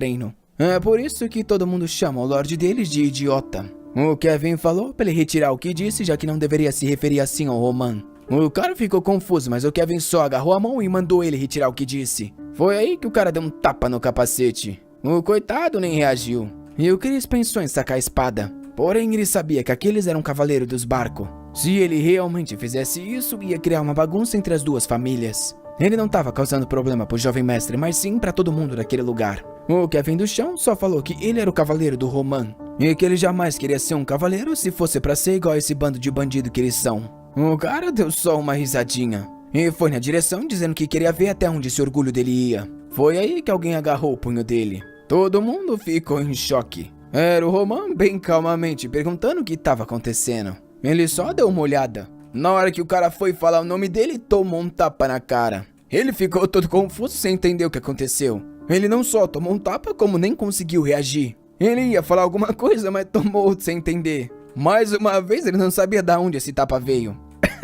treino. É por isso que todo mundo chama o Lorde deles de idiota. O Kevin falou pra ele retirar o que disse, já que não deveria se referir assim ao Roman. O cara ficou confuso, mas o Kevin só agarrou a mão e mandou ele retirar o que disse. Foi aí que o cara deu um tapa no capacete. O coitado nem reagiu. E o Chris pensou em sacar a espada. Porém, ele sabia que aqueles eram cavaleiros dos barcos. Se ele realmente fizesse isso, ia criar uma bagunça entre as duas famílias. Ele não estava causando problema pro jovem mestre, mas sim para todo mundo daquele lugar. O Kevin do chão só falou que ele era o cavaleiro do Roman. E que ele jamais queria ser um cavaleiro se fosse pra ser igual esse bando de bandido que eles são. O cara deu só uma risadinha. E foi na direção dizendo que queria ver até onde esse orgulho dele ia. Foi aí que alguém agarrou o punho dele. Todo mundo ficou em choque. Era o Roman bem calmamente perguntando o que estava acontecendo. Ele só deu uma olhada. Na hora que o cara foi falar o nome dele, tomou um tapa na cara. Ele ficou todo confuso sem entender o que aconteceu. Ele não só tomou um tapa, como nem conseguiu reagir. Ele ia falar alguma coisa, mas tomou sem entender. Mais uma vez, ele não sabia de onde esse tapa veio.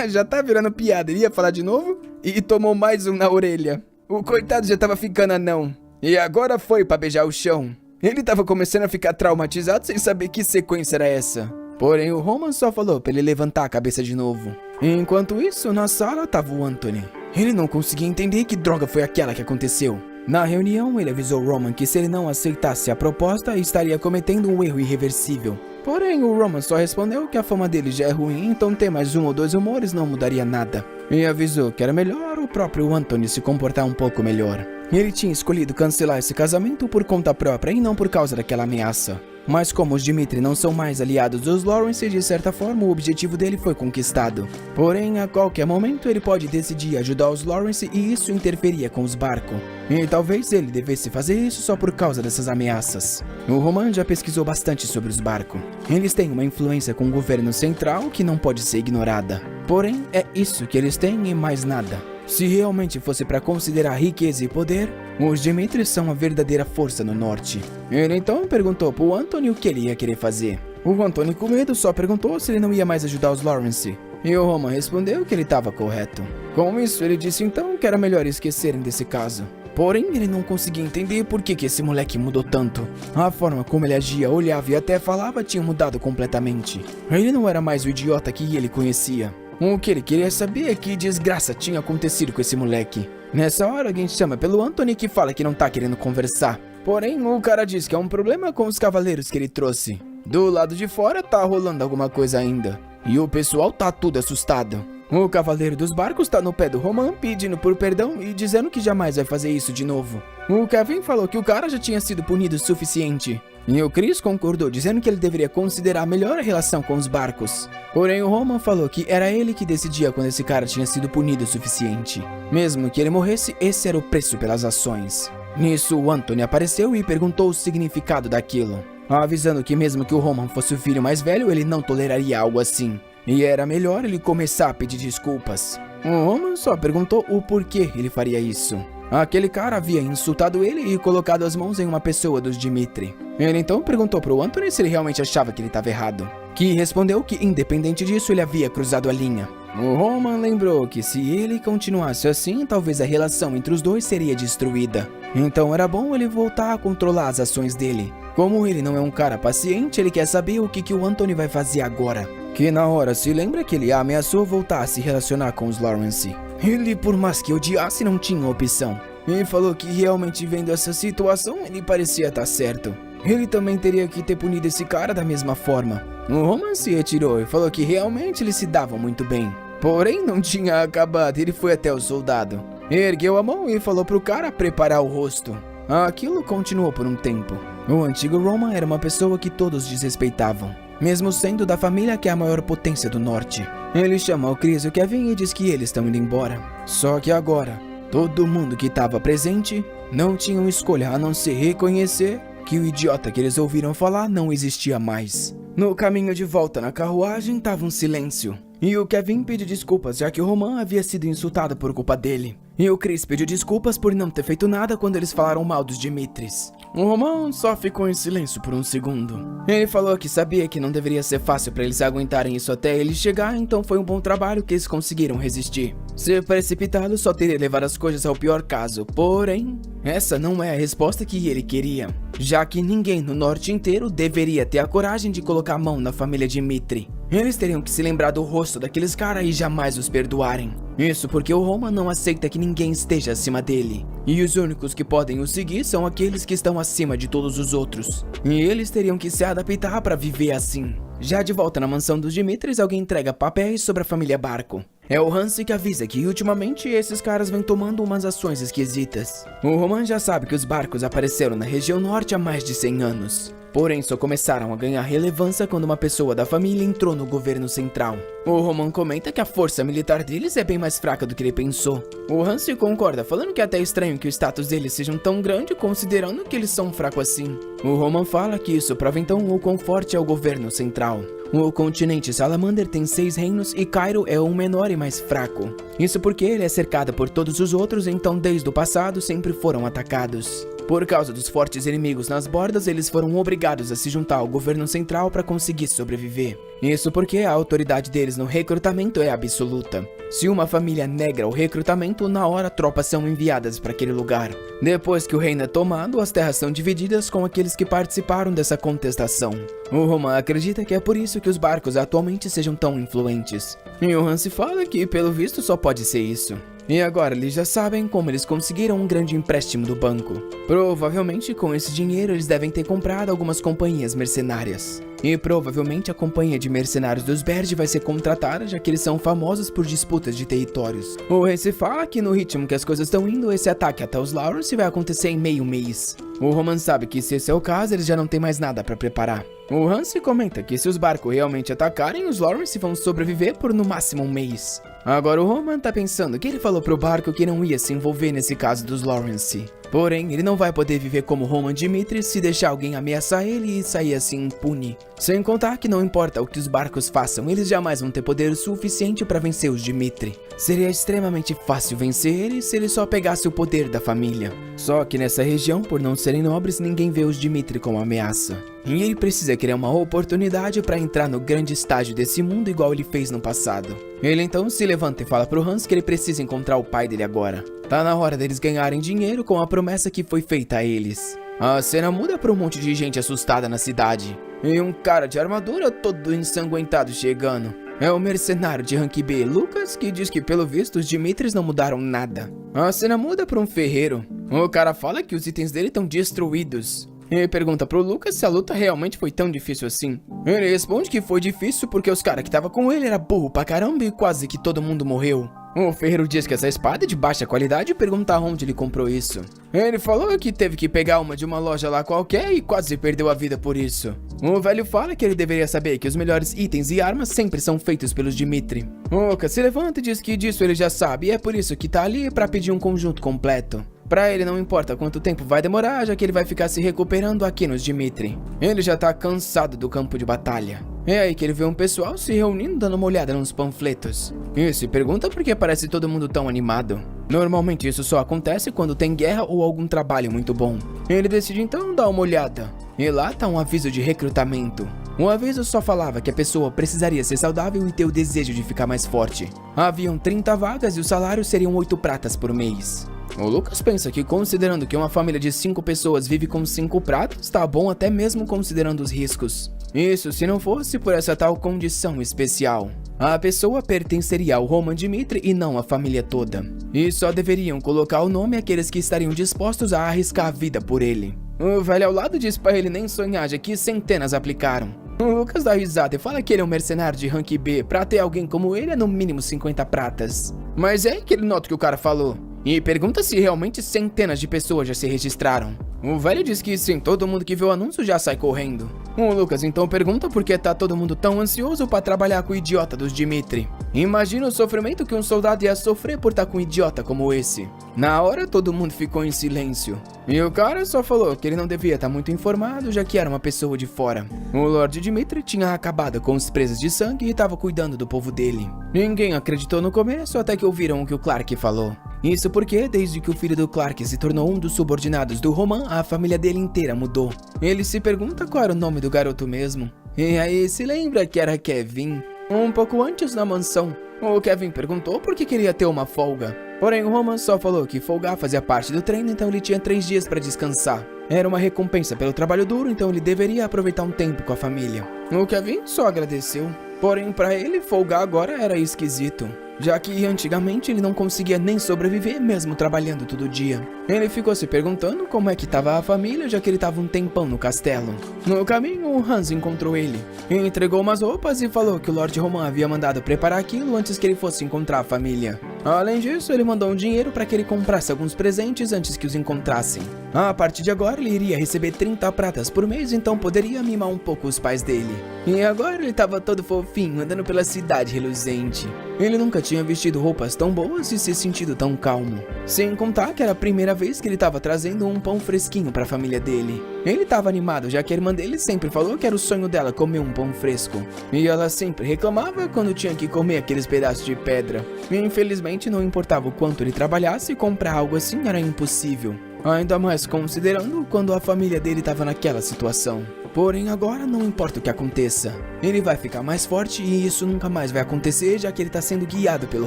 Já tá virando piada, ele ia falar de novo e tomou mais um na orelha. O coitado já tava ficando anão. E agora foi pra beijar o chão. Ele tava começando a ficar traumatizado sem saber que sequência era essa. Porém, o Roman só falou pra ele levantar a cabeça de novo. Enquanto isso, na sala tava o Anthony. Ele não conseguia entender que droga foi aquela que aconteceu. Na reunião, ele avisou Roman que se ele não aceitasse a proposta, estaria cometendo um erro irreversível. Porém, o Roman só respondeu que a fama dele já é ruim, então ter mais um ou dois humores não mudaria nada. E avisou que era melhor o próprio Anthony se comportar um pouco melhor. Ele tinha escolhido cancelar esse casamento por conta própria e não por causa daquela ameaça. Mas como os Dimitri não são mais aliados dos Lawrence, de certa forma o objetivo dele foi conquistado. Porém, a qualquer momento ele pode decidir ajudar os Lawrence e isso interferia com os barcos. E talvez ele devesse fazer isso só por causa dessas ameaças. O Roman já pesquisou bastante sobre os barcos. Eles têm uma influência com o governo central que não pode ser ignorada. Porém, é isso que eles têm e mais nada. Se realmente fosse para considerar riqueza e poder, os Dimitri são a verdadeira força no norte. Ele então perguntou pro Anthony o que ele ia querer fazer. O Anthony, com medo, só perguntou se ele não ia mais ajudar os Lawrence. E o Roman respondeu que ele estava correto. Com isso, ele disse então que era melhor esquecerem desse caso. Porém, ele não conseguia entender por que esse moleque mudou tanto. A forma como ele agia, olhava e até falava tinha mudado completamente. Ele não era mais o idiota que ele conhecia. O que ele queria saber é que desgraça tinha acontecido com esse moleque. Nessa hora, alguém chama pelo Anthony que fala que não tá querendo conversar. Porém, o cara diz que é um problema com os cavaleiros que ele trouxe. Do lado de fora tá rolando alguma coisa ainda. E o pessoal tá tudo assustado. O cavaleiro dos barcos tá no pé do Roman pedindo por perdão e dizendo que jamais vai fazer isso de novo. O Kevin falou que o cara já tinha sido punido o suficiente. E o Chris concordou, dizendo que ele deveria considerar melhor a relação com os barcos. Porém, o Roman falou que era ele que decidia quando esse cara tinha sido punido o suficiente. Mesmo que ele morresse, esse era o preço pelas ações. Nisso, o Anthony apareceu e perguntou o significado daquilo, avisando que mesmo que o Roman fosse o filho mais velho, ele não toleraria algo assim. E era melhor ele começar a pedir desculpas. O Roman só perguntou o porquê ele faria isso. Aquele cara havia insultado ele e colocado as mãos em uma pessoa dos Dimitri. Ele então perguntou pro Anthony se ele realmente achava que ele estava errado, que respondeu que independente disso ele havia cruzado a linha. O Roman lembrou que se ele continuasse assim, talvez a relação entre os dois seria destruída. Então era bom ele voltar a controlar as ações dele. Como ele não é um cara paciente, ele quer saber o que o Anthony vai fazer agora. Que na hora se lembra que ele ameaçou voltar a se relacionar com os Lawrence. Ele, por mais que odiasse, não tinha opção. E falou que realmente vendo essa situação, ele parecia estar certo. Ele também teria que ter punido esse cara da mesma forma. O Roman se retirou e falou que realmente eles se davam muito bem. Porém, não tinha acabado, ele foi até o soldado. Ergueu a mão e falou pro cara preparar o rosto. Aquilo continuou por um tempo. O antigo Roman era uma pessoa que todos desrespeitavam, mesmo sendo da família que é a maior potência do norte. Ele chama o Chris e o Kevin e diz que eles estão indo embora. Só que agora, todo mundo que estava presente não tinha escolha a não ser reconhecer que o idiota que eles ouviram falar não existia mais. No caminho de volta na carruagem estava um silêncio. E o Kevin pediu desculpas já que o Roman havia sido insultado por culpa dele. E o Chris pediu desculpas por não ter feito nada quando eles falaram mal dos Dimitris. O Roman só ficou em silêncio por um segundo. Ele falou que sabia que não deveria ser fácil para eles aguentarem isso até ele chegar, então foi um bom trabalho que eles conseguiram resistir. Ser precipitado só teria levado as coisas ao pior caso, porém, essa não é a resposta que ele queria. já que ninguém no norte inteiro deveria ter a coragem de colocar a mão na família Dimitri. Eles teriam que se lembrar do rosto daqueles caras e jamais os perdoarem. Isso porque o Roman não aceita que ninguém esteja acima dele. E os únicos que podem o seguir são aqueles que estão acima de todos os outros. E eles teriam que se adaptar para viver assim. Já de volta na mansão dos Dimitris, alguém entrega papéis sobre a família Barco. É o Hansi que avisa que ultimamente esses caras vêm tomando umas ações esquisitas. O Roman já sabe que os barcos apareceram na região norte há mais de 100 anos. Porém, só começaram a ganhar relevância quando uma pessoa da família entrou no governo central. O Roman comenta que a força militar deles é bem mais fraca do que ele pensou. O Hansi concorda, falando que é até estranho que o status deles sejam tão grande, considerando que eles são fracos assim. O Roman fala que isso prova então o quão forte é o governo central. O continente Salamander tem 6 reinos e Cairo é o menor e mais fraco. Isso porque ele é cercado por todos os outros, então desde o passado sempre foram atacados. Por causa dos fortes inimigos nas bordas, eles foram obrigados a se juntar ao governo central para conseguir sobreviver. Isso porque a autoridade deles no recrutamento é absoluta. Se uma família negra o recrutamento, na hora tropas são enviadas para aquele lugar. Depois que o reino é tomado, as terras são divididas com aqueles que participaram dessa contestação. O Roman acredita que é por isso que os barcos atualmente sejam tão influentes. E o Hansi fala que, pelo visto, só pode ser isso. E agora eles já sabem como eles conseguiram um grande empréstimo do banco. Provavelmente com esse dinheiro eles devem ter comprado algumas companhias mercenárias. E provavelmente a companhia de mercenários dos Berge vai ser contratada, já que eles são famosos por disputas de territórios. O rei se fala que no ritmo que as coisas estão indo, esse ataque até os Lawrence vai acontecer em meio mês. O Roman sabe que se esse é o caso, eles já não tem mais nada para preparar. O Hansi comenta que se os barcos realmente atacarem, os Lawrence vão sobreviver por no máximo um mês. Agora o Roman tá pensando que ele falou pro barco que não ia se envolver nesse caso dos Lawrence. Porém, ele não vai poder viver como Roman Dimitri se deixar alguém ameaçar ele e sair assim impune. Sem contar que não importa o que os barcos façam, eles jamais vão ter poder suficiente para vencer os Dimitri. Seria extremamente fácil vencer eles se ele só pegasse o poder da família. Só que nessa região, por não serem nobres, ninguém vê os Dimitri como ameaça. E ele precisa criar uma oportunidade para entrar no grande estágio desse mundo igual ele fez no passado. Ele então se levanta e fala pro Hans que ele precisa encontrar o pai dele agora. Tá na hora deles ganharem dinheiro com a promessa que foi feita a eles. A cena muda para um monte de gente assustada na cidade. E um cara de armadura todo ensanguentado chegando. É o mercenário de rank B, Lucas, que diz que pelo visto os Dimitris não mudaram nada. A cena muda para um ferreiro. O cara fala que os itens dele estão destruídos. E pergunta pro Lucas se a luta realmente foi tão difícil assim. Ele responde que foi difícil porque os caras que estavam com ele era burro pra caramba e quase que todo mundo morreu. O ferreiro diz que essa espada é de baixa qualidade e pergunta onde ele comprou isso. Ele falou que teve que pegar uma de uma loja lá qualquer e quase perdeu a vida por isso. O velho fala que ele deveria saber que os melhores itens e armas sempre são feitos pelos Dimitri. O Lucas se levanta e diz que disso ele já sabe e é por isso que tá ali pra pedir um conjunto completo. Pra ele não importa quanto tempo vai demorar, já que ele vai ficar se recuperando aqui nos Dimitri. Ele já tá cansado do campo de batalha. É aí que ele vê um pessoal se reunindo dando uma olhada nos panfletos. E se pergunta por que parece todo mundo tão animado. Normalmente isso só acontece quando tem guerra ou algum trabalho muito bom. Ele decide então dar uma olhada. E lá tá um aviso de recrutamento. O aviso só falava que a pessoa precisaria ser saudável e ter o desejo de ficar mais forte. Haviam 30 vagas e o salário seriam 8 pratas por mês. O Lucas pensa que, considerando que uma família de 5 pessoas vive com 5 pratos, tá bom até mesmo considerando os riscos. Isso se não fosse por essa tal condição especial. A pessoa pertenceria ao Roman Dimitri e não à família toda. E só deveriam colocar o nome àqueles que estariam dispostos a arriscar a vida por ele. O velho ao lado diz pra ele nem sonhar, já que centenas aplicaram. O Lucas dá risada e fala que ele é um mercenário de rank B, pra ter alguém como ele é no mínimo 50 pratas. Mas é aí que ele nota o que o cara falou. E pergunta se realmente centenas de pessoas já se registraram. O velho diz que sim, todo mundo que vê o anúncio já sai correndo. O Lucas então pergunta por que tá todo mundo tão ansioso pra trabalhar com o idiota dos Dimitri. Imagina o sofrimento que um soldado ia sofrer por estar com um idiota como esse. Na hora todo mundo ficou em silêncio. E o cara só falou que ele não devia estar muito informado, já que era uma pessoa de fora. O Lord Dimitri tinha acabado com os presas de sangue e estava cuidando do povo dele. Ninguém acreditou no começo até que ouviram o que o Clark falou. Isso porque, desde que o filho do Clark se tornou um dos subordinados do Roman, a família dele inteira mudou. Ele se pergunta qual era o nome do garoto mesmo. E aí se lembra que era Kevin. Um pouco antes na mansão, o Kevin perguntou por que queria ter uma folga. Porém o Roman só falou que folgar fazia parte do treino, então ele tinha 3 dias para descansar. Era uma recompensa pelo trabalho duro, então ele deveria aproveitar um tempo com a família. O Kevin só agradeceu. Porém, para ele, folgar agora era esquisito, já que antigamente ele não conseguia nem sobreviver mesmo trabalhando todo dia. Ele ficou se perguntando como é que estava a família, já que ele estava um tempão no castelo. No caminho, o Hans encontrou ele, entregou umas roupas e falou que o Lord Roman havia mandado preparar aquilo antes que ele fosse encontrar a família. Além disso, ele mandou um dinheiro para que ele comprasse alguns presentes antes que os encontrassem. A partir de agora, ele iria receber 30 pratas por mês, então poderia mimar um pouco os pais dele. E agora ele estava todo fofinho, andando pela cidade reluzente. Ele nunca tinha vestido roupas tão boas e se sentido tão calmo. Sem contar que era a primeira vez que ele estava trazendo um pão fresquinho para a família dele. Ele estava animado, já que a irmã dele sempre falou que era o sonho dela comer um pão fresco. E ela sempre reclamava quando tinha que comer aqueles pedaços de pedra. E infelizmente não importava o quanto ele trabalhasse, comprar algo assim era impossível. Ainda mais considerando quando a família dele estava naquela situação. Porém, agora não importa o que aconteça, ele vai ficar mais forte e isso nunca mais vai acontecer, já que ele está sendo guiado pelo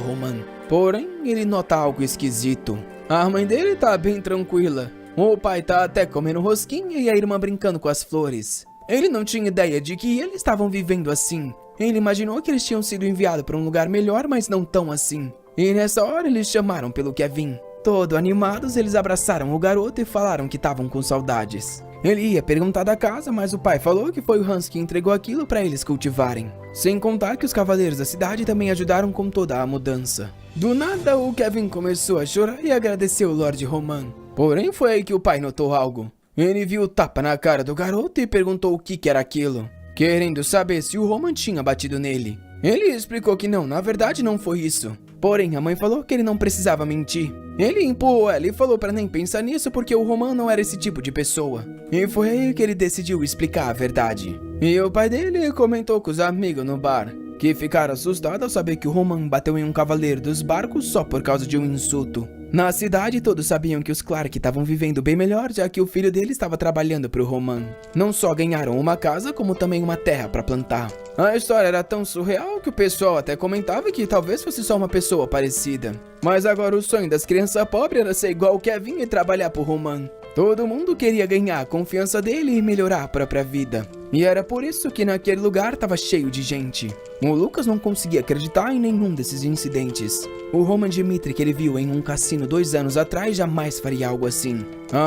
Roman. Porém, ele nota algo esquisito. A mãe dele tá bem tranquila. O pai tá até comendo rosquinha e a irmã brincando com as flores. Ele não tinha ideia de que eles estavam vivendo assim. Ele imaginou que eles tinham sido enviados para um lugar melhor, mas não tão assim. E nessa hora eles chamaram pelo Kevin. Todo animados, eles abraçaram o garoto e falaram que estavam com saudades. Ele ia perguntar da casa, mas o pai falou que foi o Hans que entregou aquilo para eles cultivarem. Sem contar que os cavaleiros da cidade também ajudaram com toda a mudança. Do nada, o Kevin começou a chorar e agradeceu o Lord Roman. Porém, foi aí que o pai notou algo. Ele viu o tapa na cara do garoto e perguntou o que era aquilo, querendo saber se o Roman tinha batido nele. Ele explicou que não, na verdade não foi isso. Porém, a mãe falou que ele não precisava mentir. Ele empurrou ela e falou para nem pensar nisso porque o Roman não era esse tipo de pessoa. E foi aí que ele decidiu explicar a verdade. E o pai dele comentou com os amigos no bar, que ficaram assustados ao saber que o Roman bateu em um cavaleiro dos barcos só por causa de um insulto. Na cidade, todos sabiam que os Clark estavam vivendo bem melhor, já que o filho dele estava trabalhando para o Roman. Não só ganharam uma casa, como também uma terra para plantar. A história era tão surreal que o pessoal até comentava que talvez fosse só uma pessoa parecida. Mas agora o sonho das crianças pobres era ser igual o Kevin e trabalhar para o Roman. Todo mundo queria ganhar a confiança dele e melhorar a própria vida. E era por isso que naquele lugar estava cheio de gente. O Lucas não conseguia acreditar em nenhum desses incidentes. O Roman Dimitri que ele viu em um cassino 2 anos atrás jamais faria algo assim.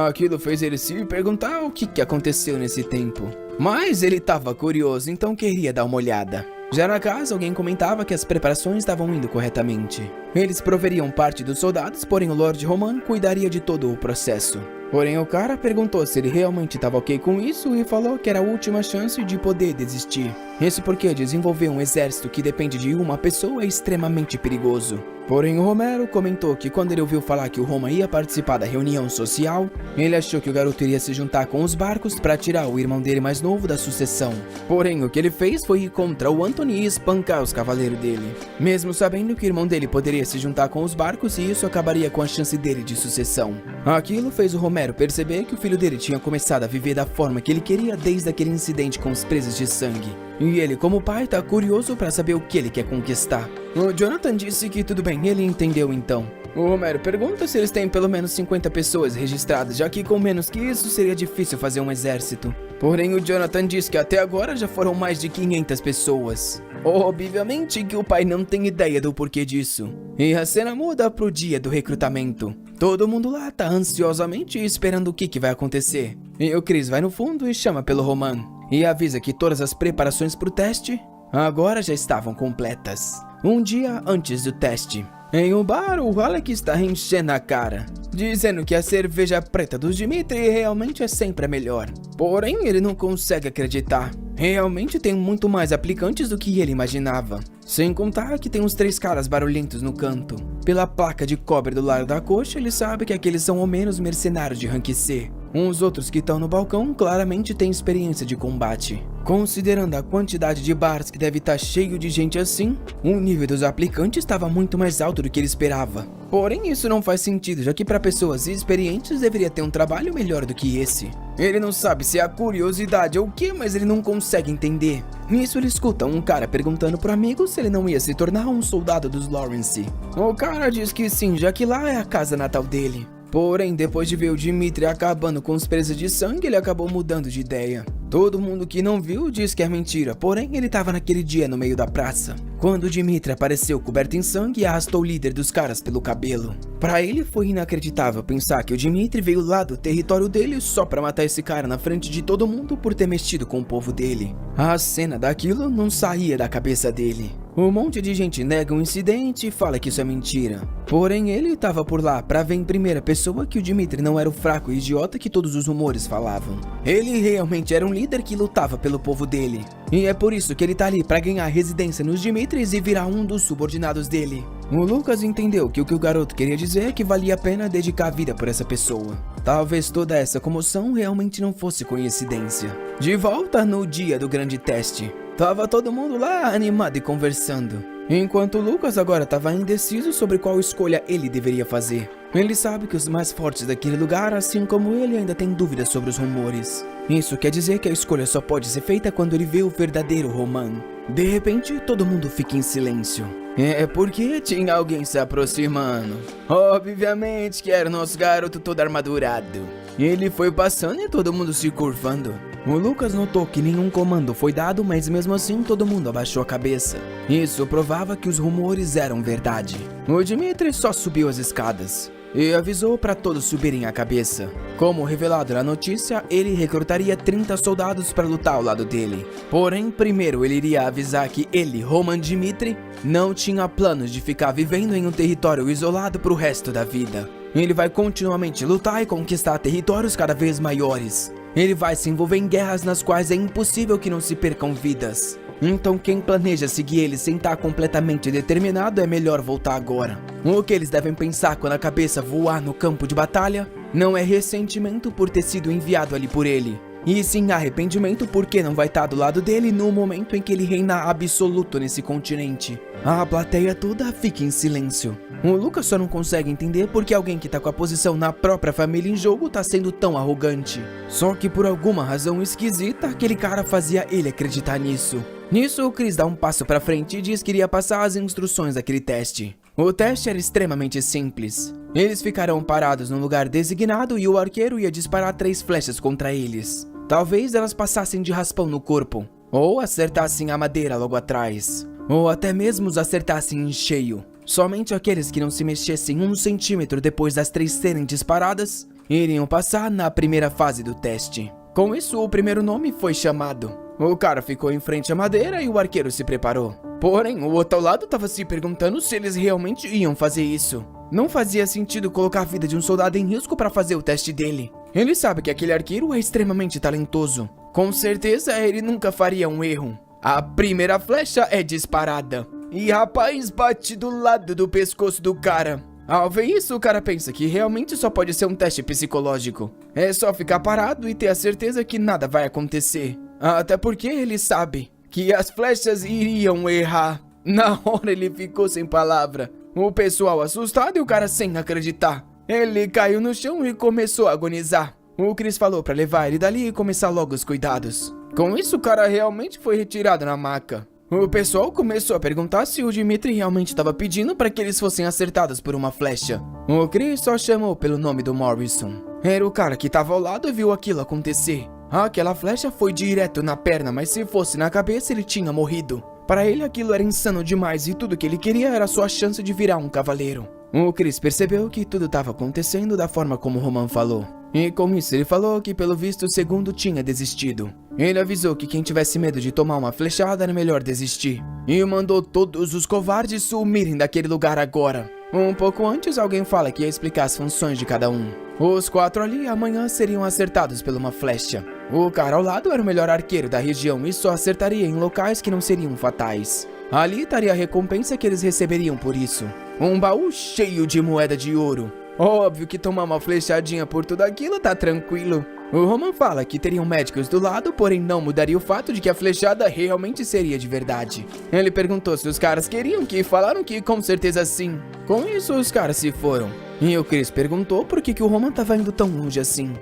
Aquilo fez ele se perguntar o que aconteceu nesse tempo. Mas ele estava curioso, então queria dar uma olhada. Já na casa, alguém comentava que as preparações estavam indo corretamente. Eles proveriam parte dos soldados, porém o Lord Roman cuidaria de todo o processo. Porém, o cara perguntou se ele realmente estava ok com isso e falou que era a última chance de poder desistir. Isso porque desenvolver um exército que depende de uma pessoa é extremamente perigoso. Porém, o Romero comentou que quando ele ouviu falar que o Roman ia participar da reunião social, ele achou que o garoto iria se juntar com os barcos para tirar o irmão dele mais novo da sucessão. Porém, o que ele fez foi ir contra o Anthony e espancar os cavaleiros dele. Mesmo sabendo que o irmão dele poderia se juntar com os barcos e isso acabaria com a chance dele de sucessão. Aquilo fez o Romero perceber que o filho dele tinha começado a viver da forma que ele queria desde aquele incidente com os presas de sangue. E ele, como pai, tá curioso para saber o que ele quer conquistar. O Jonathan disse que tudo bem, ele entendeu então. O Romero pergunta se eles têm pelo menos 50 pessoas registradas, já que com menos que isso seria difícil fazer um exército. Porém, o Jonathan diz que até agora já foram mais de 500 pessoas. Obviamente que o pai não tem ideia do porquê disso. E a cena muda pro dia do recrutamento. Todo mundo lá tá ansiosamente esperando o que vai acontecer. E o Chris vai no fundo e chama pelo Roman. E avisa que todas as preparações pro teste agora já estavam completas. Um dia antes do teste. Em um bar, o Alec está enchendo a cara, dizendo que a cerveja preta dos Dimitri realmente é sempre a melhor. Porém, ele não consegue acreditar. Realmente tem muito mais aplicantes do que ele imaginava. Sem contar que tem uns 3 caras barulhentos no canto. Pela placa de cobre do lado da coxa, ele sabe que aqueles são ao menos mercenários de rank C. Uns outros que estão no balcão claramente têm experiência de combate. Considerando a quantidade de bares que deve estar cheio de gente assim, o nível dos aplicantes estava muito mais alto do que ele esperava. Porém, isso não faz sentido, já que para pessoas experientes deveria ter um trabalho melhor do que esse. Ele não sabe se é a curiosidade ou o que, mas ele não consegue entender. Nisso ele escuta um cara perguntando pro amigo se ele não ia se tornar um soldado dos Lawrence. O cara diz que sim, já que lá é a casa natal dele. Porém, depois de ver o Dimitri acabando com os presas de sangue, ele acabou mudando de ideia. Todo mundo que não viu diz que é mentira, porém ele estava naquele dia no meio da praça, quando o Dimitri apareceu coberto em sangue e arrastou o líder dos caras pelo cabelo. Para ele foi inacreditável pensar que o Dimitri veio lá do território dele só para matar esse cara na frente de todo mundo por ter mexido com o povo dele. A cena daquilo não saía da cabeça dele. Um monte de gente nega o incidente e fala que isso é mentira. Porém, ele estava por lá para ver em primeira pessoa que o Dimitri não era o fraco e idiota que todos os rumores falavam. Ele realmente era um líder que lutava pelo povo dele. E é por isso que ele tá ali para ganhar residência nos Dimitris e virar um dos subordinados dele. O Lucas entendeu que o garoto queria dizer é que valia a pena dedicar a vida por essa pessoa. Talvez toda essa comoção realmente não fosse coincidência. De volta no dia do grande teste. Tava todo mundo lá animado e conversando, enquanto Lucas agora estava indeciso sobre qual escolha ele deveria fazer. Ele sabe que os mais fortes daquele lugar, assim como ele, ainda tem dúvidas sobre os rumores. Isso quer dizer que a escolha só pode ser feita quando ele vê o verdadeiro Roman. De repente, todo mundo fica em silêncio. É porque tinha alguém se aproximando. Obviamente que era o nosso garoto todo armadurado. Ele foi passando e todo mundo se curvando. O Lucas notou que nenhum comando foi dado, mas mesmo assim todo mundo abaixou a cabeça. Isso provava que os rumores eram verdade. O Dimitri só subiu as escadas e avisou para todos subirem a cabeça. Como revelado na notícia, ele recrutaria 30 soldados para lutar ao lado dele. Porém, primeiro ele iria avisar que ele, Roman Dimitri, não tinha planos de ficar vivendo em um território isolado para o resto da vida. Ele vai continuamente lutar e conquistar territórios cada vez maiores. Ele vai se envolver em guerras nas quais é impossível que não se percam vidas. Então quem planeja seguir ele sem estar completamente determinado é melhor voltar agora. O que eles devem pensar quando a cabeça voar no campo de batalha não é ressentimento por ter sido enviado ali por ele, e sim arrependimento porque não vai estar do lado dele no momento em que ele reina absoluto nesse continente. A plateia toda fica em silêncio. O Lucas só não consegue entender porque alguém que tá com a posição na própria família em jogo tá sendo tão arrogante. Só que por alguma razão esquisita, aquele cara fazia ele acreditar nisso. Nisso, o Chris dá um passo pra frente e diz que iria passar as instruções daquele teste. O teste era extremamente simples. Eles ficarão parados num lugar designado e o arqueiro ia disparar 3 flechas contra eles. Talvez elas passassem de raspão no corpo, ou acertassem a madeira logo atrás, ou até mesmo os acertassem em cheio. Somente aqueles que não se mexessem 1 centímetro depois das 3 serem disparadas iriam passar na primeira fase do teste. Com isso, o primeiro nome foi chamado. O cara ficou em frente à madeira e o arqueiro se preparou. Porém, o outro ao lado estava se perguntando se eles realmente iam fazer isso. Não fazia sentido colocar a vida de um soldado em risco para fazer o teste dele. Ele sabe que aquele arqueiro é extremamente talentoso. Com certeza, ele nunca faria um erro. A primeira flecha é disparada e rapaz bate do lado do pescoço do cara. Ao ver isso, o cara pensa que realmente só pode ser um teste psicológico. É só ficar parado e ter a certeza que nada vai acontecer. Até porque ele sabe que as flechas iriam errar. Na hora ele ficou sem palavra. O pessoal assustado e o cara sem acreditar. Ele caiu no chão e começou a agonizar. O Chris falou pra levar ele dali e começar logo os cuidados. Com isso, o cara realmente foi retirado na maca. O pessoal começou a perguntar se o Dimitri realmente estava pedindo para que eles fossem acertados por uma flecha. O Chris só chamou pelo nome do Morrison. Era o cara que estava ao lado e viu aquilo acontecer. Aquela flecha foi direto na perna, mas se fosse na cabeça ele tinha morrido. Para ele aquilo era insano demais e tudo que ele queria era a sua chance de virar um cavaleiro. O Chris percebeu que tudo estava acontecendo da forma como o Roman falou. E com isso ele falou que pelo visto o segundo tinha desistido. Ele avisou que quem tivesse medo de tomar uma flechada era melhor desistir. E mandou todos os covardes sumirem daquele lugar agora. Um pouco antes alguém fala que ia explicar as funções de cada um. Os 4 ali amanhã seriam acertados por uma flecha. O cara ao lado era o melhor arqueiro da região e só acertaria em locais que não seriam fatais. Ali estaria a recompensa que eles receberiam por isso. Um baú cheio de moeda de ouro. Óbvio que tomar uma flechadinha por tudo aquilo tá tranquilo. O Roman fala que teriam médicos do lado, porém não mudaria o fato de que a flechada realmente seria de verdade. Ele perguntou se os caras queriam que e falaram que com certeza sim. Com isso, os caras se foram. E o Chris perguntou por que o Roman tava indo tão longe assim.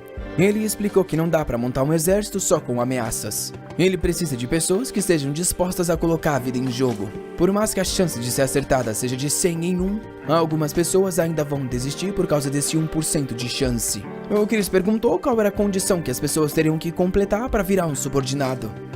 Ele explicou que não dá pra montar um exército só com ameaças. Ele precisa de pessoas que estejam dispostas a colocar a vida em jogo. Por mais que a chance de ser acertada seja de 100 em 1, algumas pessoas ainda vão desistir por causa desse 1% de chance. O Chris perguntou qual era a condição que as pessoas teriam que completar para virar um subordinado.